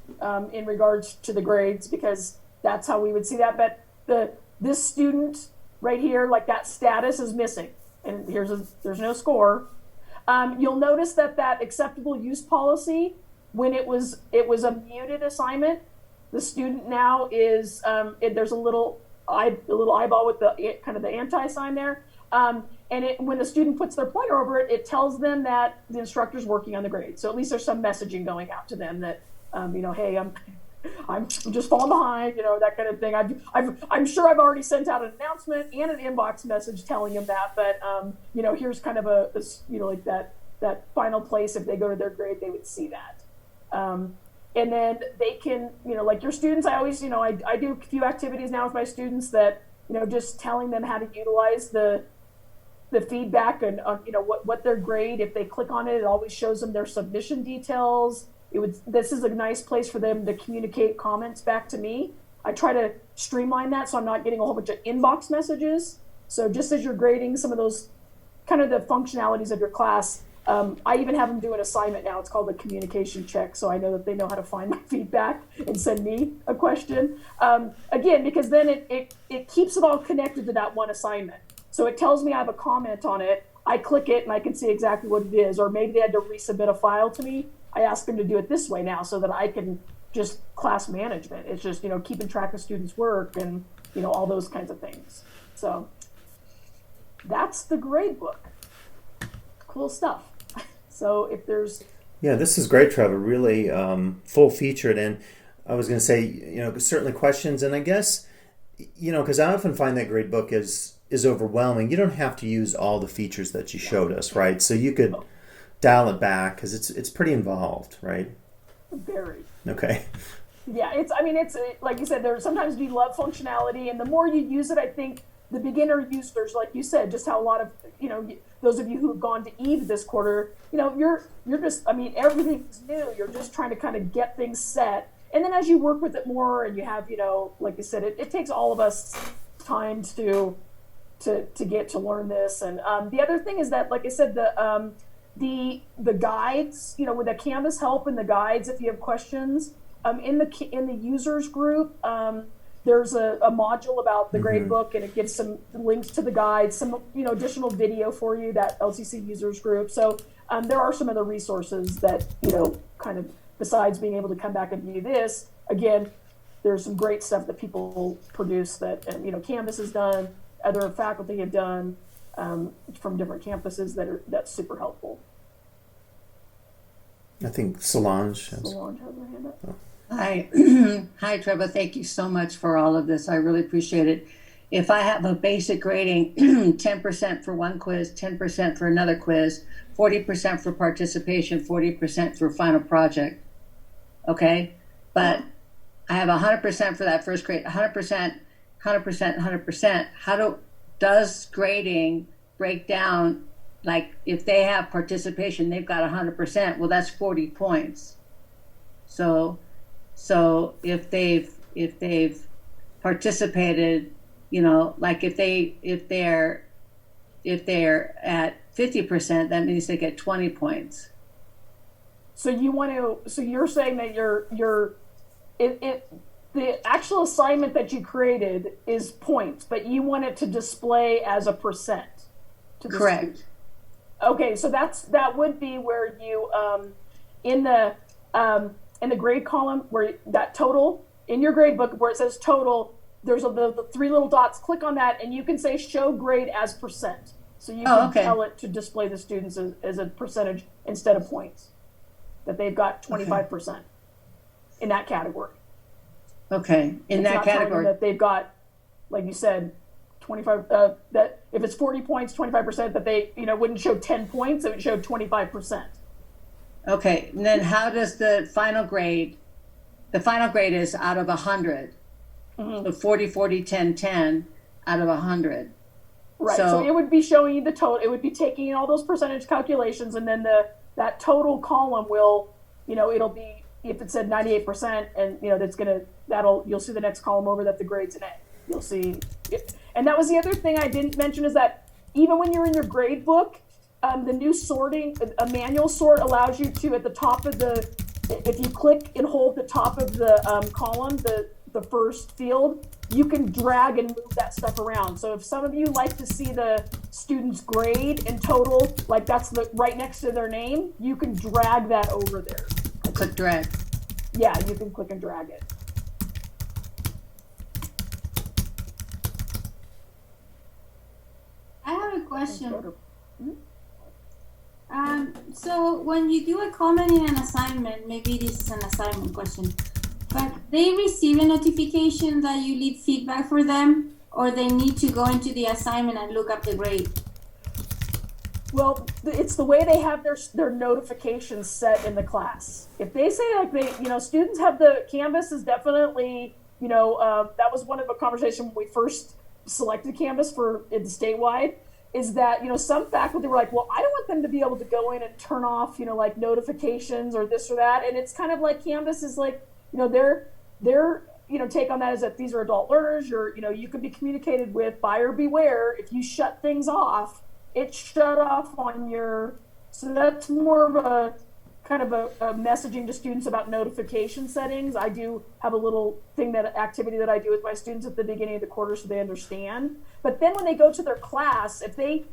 in regards to the grades, because that's how we would see that. But this student right here, like that status is missing, and there's no score. You'll notice that acceptable use policy, when it was a muted assignment, the student now is there's a little eyeball with the kind of the anti sign there. And when the student puts their pointer over it, it tells them that the instructor's working on the grade. So at least there's some messaging going out to them that, hey, I'm just falling behind, that kind of thing. I'm sure I've already sent out an announcement and an inbox message telling them that, but here's kind of like that final place. If they go to their grade, they would see that. And then they can, like your students, I always, I do a few activities now with my students that, just telling them how to utilize the feedback and what their grade, if they click on it, it always shows them their submission details. This is a nice place for them to communicate comments back to me. I try to streamline that so I'm not getting a whole bunch of inbox messages. So just as you're grading some of those kind of the functionalities of your class, I even have them do an assignment now. It's called a communication check. So I know that they know how to find my feedback and send me a question. Again, because then it keeps it all connected to that one assignment. So it tells me I have a comment on it. I click it and I can see exactly what it is. Or maybe they had to resubmit a file to me. I ask them to do it this way now so that I can just class management. It's just, keeping track of students' work and, all those kinds of things. So that's the Gradebook. Cool stuff. So if there's... Yeah, this is great, Trevor. Really full featured. And I was going to say, certainly questions. And I guess, because I often find that Gradebook is overwhelming. You don't have to use all the features that you showed us, right? So you could dial it back because it's pretty involved, right? Very. Okay. Yeah, it's like you said, sometimes we love functionality, and the more you use it, I think the beginner users, like you said, just how a lot of, those of you who have gone to Eve this quarter, you're just, everything's new. You're just trying to kind of get things set. And then as you work with it more and you have, like you said, it takes all of us time to get to learn this. And the other thing is that, like I said, the guides, with the Canvas help and the guides, if you have questions, in the users group, there's a module about the Gradebook, and it gives some links to the guides, some additional video for you, that LCC users group. So there are some other resources that kind of, besides being able to come back and view this. Again, there's some great stuff that people produce that Canvas has done, other faculty have done from different campuses that's super helpful. I think Solange has her hand up. Oh. Hi, hi, Treva. Thank you so much for all of this. I really appreciate it. If I have a basic grading, 10% for one quiz, 10% for another quiz, 40% for participation, 40% for final project. Okay, but I have 100% for that first grade, 100%, 100%, 100%. Does grading break down? Like if they have participation, they've got 100%. Well, that's 40 points. So if they've participated, like if they're at 50%, that means they get 20 points. So you're saying that the actual assignment that you created is points, but you want it to display as a percent. Correct. Student. Okay, so that would be where you in the grade column where that total in your Gradebook where it says total, there's the three little dots. Click on that, and you can say show grade as percent. So you can tell it to display the students as a percentage instead of points. That they've got 25% in that category. Okay, in that category. That they've got, like you said, 25. That if it's 40 points, 25%. That they wouldn't show 10 points. It would show 25%. Okay, and then how does the final grade? The final grade is out of 100. So 40, 40, 10, 10 out of 100. Right. So it would be showing you the total. It would be taking all those percentage calculations, and then that total column will, it'll be, if it said 98%, and you'll see the next column over that the grade's an A. You'll see it. And that was the other thing I didn't mention, is that even when you're in your Gradebook, the new sorting, a manual sort allows you to, at the top of if you click and hold the top of the column, the first field, you can drag and move that stuff around. So if some of you like to see the student's grade and total, like that's right next to their name, you can drag that over there. Click drag. Yeah, you can click and drag it. I have a question. So when you do a comment in an assignment, maybe this is an assignment question, but they receive a notification that you leave feedback for them, or they need to go into the assignment and look up the grade? Well, it's the way they have their notifications set in the class. If they say students have Canvas is definitely, that was one of a conversation when we first selected Canvas for the statewide, is that, some faculty were like, well, I don't want them to be able to go in and turn off, like notifications or this or that. And it's kind of like Canvas is like, their take on that is that these are adult learners. You can be communicated with, buyer beware. If you shut things off, it's shut off on your, so that's more of a kind of a messaging to students about notification settings. I do have a little activity that I do with my students at the beginning of the quarter so they understand. But then when they go to their class,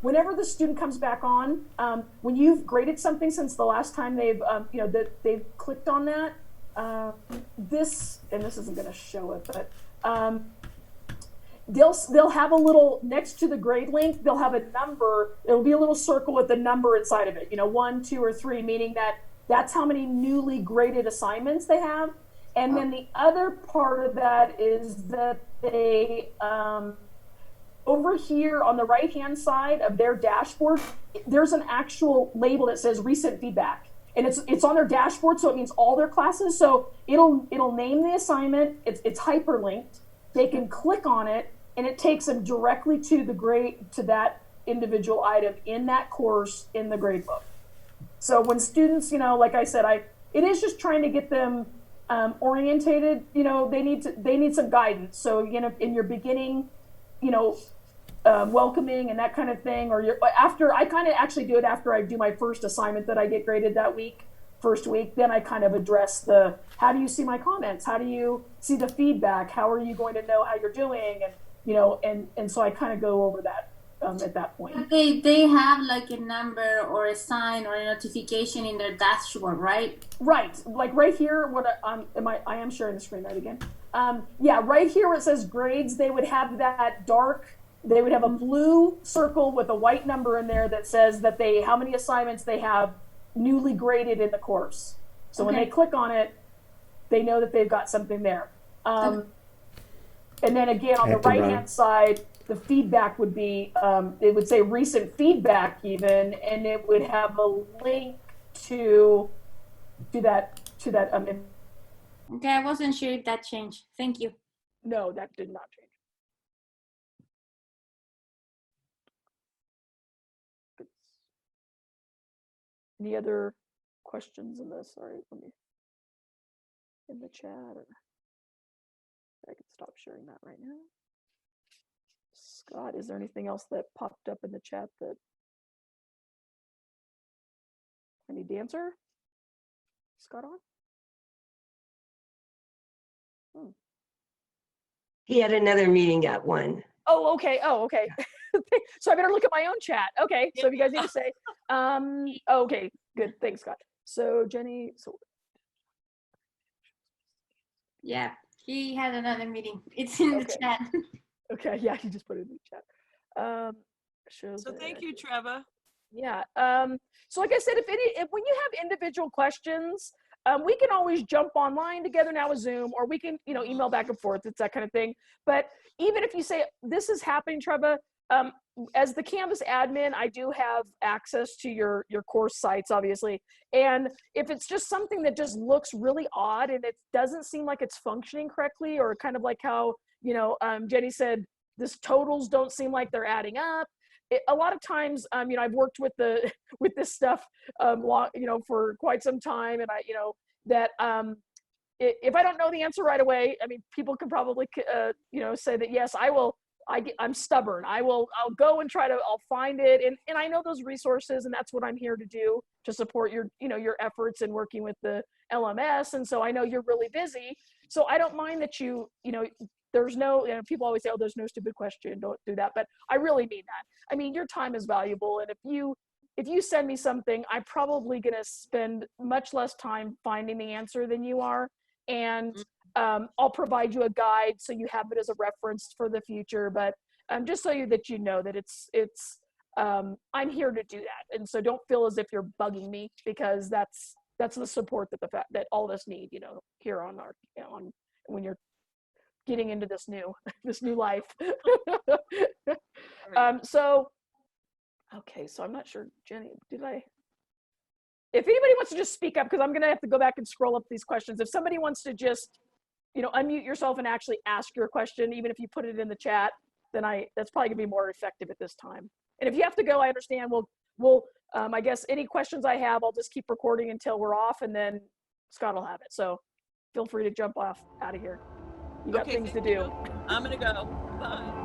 whenever the student comes back on, when you've graded something since the last time they've clicked on that, this isn't going to show it, but they'll have a little, next to the grade link, they'll have a number. It'll be a little circle with the number inside of it, 1, 2, or 3, meaning that's how many newly graded assignments they have. And then the other part of that is that they, over here on the right-hand side of their dashboard, there's an actual label that says recent feedback. And it's on their dashboard, so it means all their classes. So it'll name the assignment. It's hyperlinked. They can click on it, and it takes them directly to that individual item in that course in the gradebook. So when students, like I said, it is just trying to get them orientated. They need some guidance. So in your beginning, welcoming and that kind of thing, or I kind of actually do it after I do my first assignment that I get graded that first week. Then I kind of address how do you see my comments? How do you see the feedback? How are you going to know how you're doing? And so I kind of go over that at that point. But they have like a number or a sign or a notification in their dashboard, right? Right, like right here. I am sharing the screen right again. Right here where it says grades, they would have that dark. They would have a blue circle with a white number in there that says that how many assignments they have newly graded in the course. So when they click on it, they know that they've got something there. And then again, on the right-hand side, the feedback would be, it would say recent feedback even, and it would have a link to that. Okay, I wasn't sure if that changed. Thank you. No, that did not change. Any other questions in this? Sorry, let me in the chat, or I can stop sharing that right now. Scott, is there anything else that popped up in the chat that I need to answer? Scott on? He had another meeting at 1. Oh, okay. So I better look at my own chat. Okay, so if you guys need to say, okay, good. Thanks, Scott. So Jenny, Yeah, he had another meeting. It's in the chat. Okay, yeah, he just put it in the chat. So thank you, Treva. Yeah. So like I said, if when you have individual questions, we can always jump online together now with Zoom, or we can, email back and forth. It's that kind of thing. But even if you say this is happening, Treva, as the Canvas admin, I do have access to your course sites, obviously. And if it's just something that just looks really odd and it doesn't seem like it's functioning correctly, or kind of like how, Jenny said, this totals don't seem like they're adding up. A lot of times, I've worked with this stuff, for quite some time, and if I don't know the answer right away, people can probably, say that yes, I will. I'm stubborn. I'll go and I'll find it, and I know those resources, and that's what I'm here to do, to support your efforts in working with the LMS. And so I know you're really busy, so I don't mind that there's no, people always say, oh, there's no stupid question, don't do that. But I really mean that. your time is valuable. And if you send me something, I'm probably going to spend much less time finding the answer than you are. And I'll provide you a guide so you have it as a reference for the future. But just so that you know that I'm here to do that. And so don't feel as if you're bugging me, because that's the support that all of us need, here on when you're getting into this new life. So I'm not sure, Jenny, if anybody wants to just speak up, because I'm going to have to go back and scroll up these questions. If somebody wants to just, unmute yourself and actually ask your question, even if you put it in the chat, then that's probably gonna be more effective at this time. And if you have to go, I understand. We'll I guess any questions I have, I'll just keep recording until we're off, and then Scott will have it. So feel free to jump out of here. You got Okay, things to thank do. you. I'm gonna go. Bye.